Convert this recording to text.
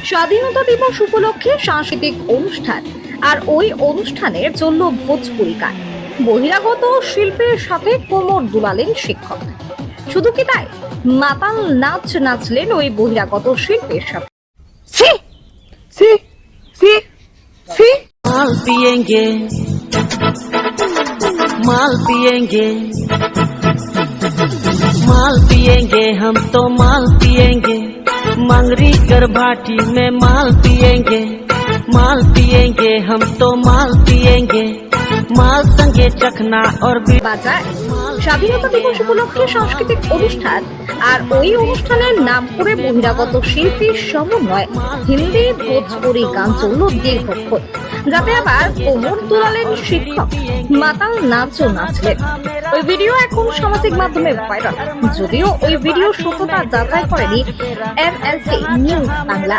স্বাধীনতা দিবস উপলক্ষে সাংস্কৃতিক অনুষ্ঠান আর ওই অনুষ্ঠানের চলল ভোজপুরি গান। বহিরাগত শিল্পের সাথে কোমর দুলালেন শিক্ষক। শুধু কি তাই, মাতাল নাচ নাচলেন ওই বহিরাগত শিল্পের সাথে। माल पिएंगे माल पिएंगे माल पिएंगे हम तो माल पिएंगे मंगरी कर भाटी में माल पिएंगे हम तो माल पिएंगे माल संगे चखना और বাজার স্বাধীনতা দিবস উপলক্ষে সাংস্কৃতিক অনুষ্ঠান আর ওই অনুষ্ঠানের নাম করে বহিরাগত শিল্পীর সমন্বয় হিন্দি ভোজপুরি গান চলল দীর্ঘক্ষণ, যাতে আবার কোমর তোলালেন শিক্ষক, মাতাল নাচও নাচলেন। ওই ভিডিও এখন সামাজিক মাধ্যমে ভাইরাল, যদিও ওই ভিডিও সত্যতা যাচাই করেনি MLC নিউজ বাংলা।